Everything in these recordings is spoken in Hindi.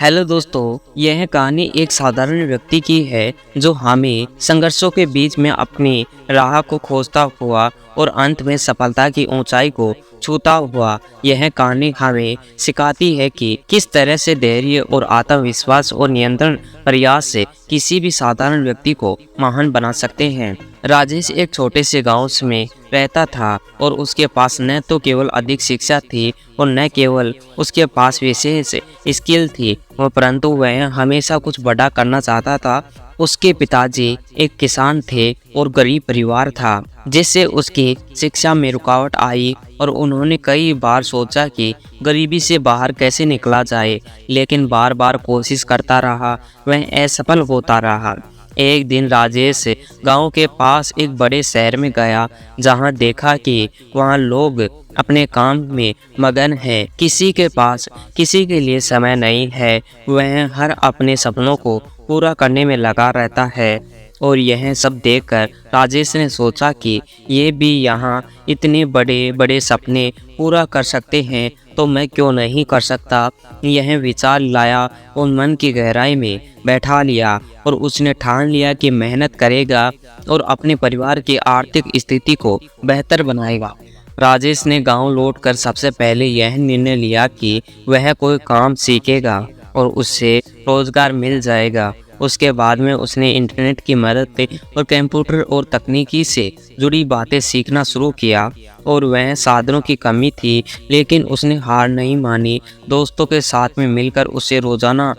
हेलो दोस्तों, यह कहानी एक साधारण व्यक्ति की है जो हमें संघर्षों के बीच में अपनी राह को खोजता हुआ और अंत में सफलता की ऊंचाई को छूता हुआ। यह कहानी हमें सिखाती है कि किस तरह से धैर्य और आत्मविश्वास और नियंत्रण प्रयास से किसी भी साधारण व्यक्ति को महान बना सकते हैं। राजेश एक छोटे से गांव में रहता था और उसके पास न तो केवल अधिक शिक्षा थी और न केवल उसके पास विशेष स्किल थी, परंतु वह हमेशा कुछ बड़ा करना चाहता था। उसके पिताजी एक किसान थे और गरीब परिवार था, जिससे उसकी शिक्षा में रुकावट आई और उन्होंने कई बार सोचा कि गरीबी से बाहर कैसे निकला जाए, लेकिन बार बार कोशिश करता रहा, वह असफल होता रहा। एक दिन राजेश गांव के पास एक बड़े शहर में गया, जहां देखा कि वहां लोग अपने काम में मगन हैं। किसी के पास किसी के लिए समय नहीं है, वह हर अपने सपनों को पूरा करने में लगा रहता है। और यह सब देखकर राजेश ने सोचा कि ये भी यहाँ इतने बड़े बड़े सपने पूरा कर सकते हैं, तो मैं क्यों नहीं कर सकता। यह विचार लाया और मन की गहराई में बैठा लिया और उसने ठान लिया कि मेहनत करेगा और अपने परिवार की आर्थिक स्थिति को बेहतर बनाएगा। राजेश ने गांव लौटकर सबसे पहले यह निर्णय लिया कि वह कोई काम सीखेगा और उससे रोजगार मिल जाएगा। उसके बाद में उसने इंटरनेट की मदद से और कंप्यूटर और तकनीकी से जुड़ी बातें सीखना शुरू किया। और वह साधनों की कमी थी, लेकिन उसने हार नहीं मानी। दोस्तों के साथ में मिलकर उसे रोजाना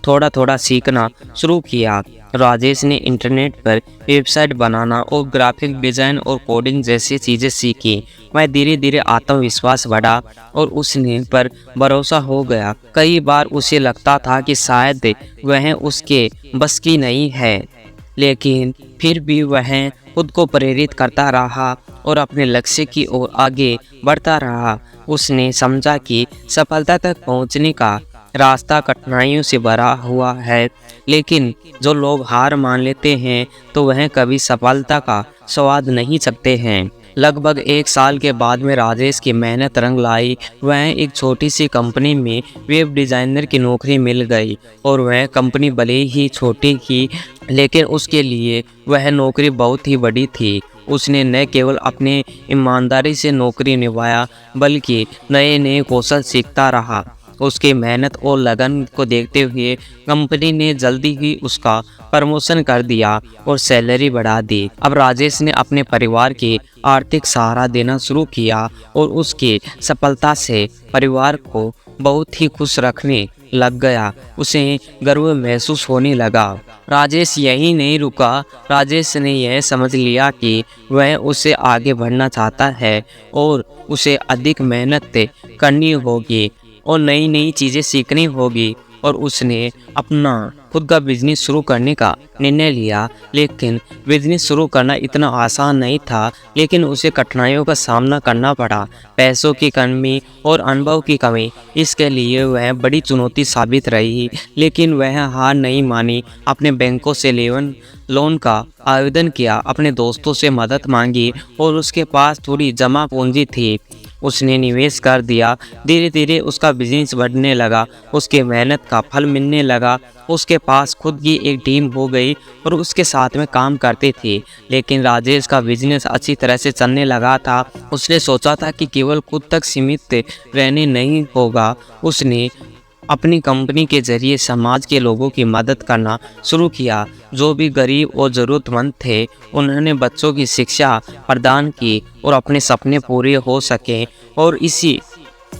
थोड़ा थोड़ा सीखना शुरू किया। राजेश ने इंटरनेट पर वेबसाइट बनाना और ग्राफिक डिज़ाइन और कोडिंग जैसी चीज़ें सीखी। वह धीरे धीरे आत्मविश्वास बढ़ा और उसने पर भरोसा हो गया। कई बार उसे लगता था कि शायद वह उसके बस की नहीं है, लेकिन फिर भी वह खुद को प्रेरित करता रहा और अपने लक्ष्य की ओर आगे बढ़ता रहा। उसने समझा कि सफलता तक पहुंचने का रास्ता कठिनाइयों से भरा हुआ है, लेकिन जो लोग हार मान लेते हैं तो वह कभी सफलता का स्वाद नहीं चखते हैं। लगभग 1 साल के बाद में राजेश की मेहनत रंग लाई। वह एक छोटी सी कंपनी में वेब डिज़ाइनर की नौकरी मिल गई और वह कंपनी भले ही छोटी थी, लेकिन उसके लिए वह नौकरी बहुत ही बड़ी थी। उसने न केवल अपने ईमानदारी से नौकरी निभाया, बल्कि नए नए कौशल सीखता रहा। उसकी मेहनत और लगन को देखते हुए कंपनी ने जल्दी ही उसका प्रमोशन कर दिया और सैलरी बढ़ा दी। अब राजेश ने अपने परिवार की आर्थिक सहारा देना शुरू किया और उसकी सफलता से परिवार को बहुत ही खुश रखने लग गया। उसे गर्व महसूस होने लगा। राजेश यही नहीं रुका। राजेश ने यह समझ लिया कि वह उसे आगे बढ़ना चाहता है और उसे अधिक मेहनत करनी होगी और नई नई चीज़ें सीखनी होगी। और उसने अपना खुद का बिजनेस शुरू करने का निर्णय लिया। लेकिन बिजनेस शुरू करना इतना आसान नहीं था, लेकिन उसे कठिनाइयों का सामना करना पड़ा। पैसों की कमी और अनुभव की कमी इसके लिए वह बड़ी चुनौती साबित रही, लेकिन वह हार नहीं मानी। अपने बैंकों से लोन का आवेदन किया, अपने दोस्तों से मदद मांगी और उसके पास थोड़ी जमा पूंजी थी। उसने निवेश कर दिया। धीरे धीरे उसका बिजनेस बढ़ने लगा, उसके मेहनत का फल मिलने लगा। उसके पास खुद की एक टीम हो गई और उसके साथ में काम करते थे। लेकिन राजेश का बिजनेस अच्छी तरह से चलने लगा था। उसने सोचा था कि केवल खुद तक सीमित रहने नहीं होगा। उसने अपनी कंपनी के जरिए समाज के लोगों की मदद करना शुरू किया। जो भी गरीब और ज़रूरतमंद थे, उन्होंने बच्चों की शिक्षा प्रदान की और अपने सपने पूरे हो सके। और इसी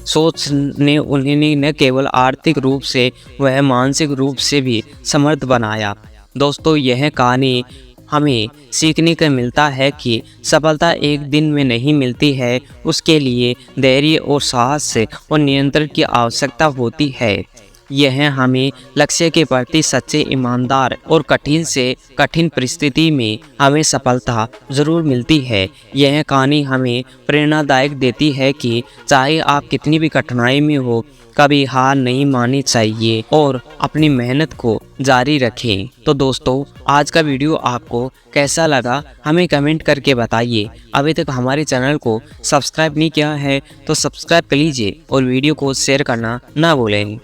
सोच ने उन्हें न केवल आर्थिक रूप से वह मानसिक रूप से भी समृद्ध बनाया। दोस्तों, यह कहानी हमें सीखने को मिलता है कि सफलता एक दिन में नहीं मिलती है, उसके लिए धैर्य और साहस और नियंत्रण की आवश्यकता होती है। यह हमें लक्ष्य के प्रति सच्चे, ईमानदार और कठिन से कठिन परिस्थिति में हमें सफलता ज़रूर मिलती है। यह कहानी हमें प्रेरणादायक देती है कि चाहे आप कितनी भी कठिनाई में हो, कभी हार नहीं माननी चाहिए और अपनी मेहनत को जारी रखें। तो दोस्तों, आज का वीडियो आपको कैसा लगा हमें कमेंट करके बताइए। अभी तक हमारे चैनल को सब्सक्राइब नहीं किया है तो सब्सक्राइब कर लीजिए और वीडियो को शेयर करना ना भूलें।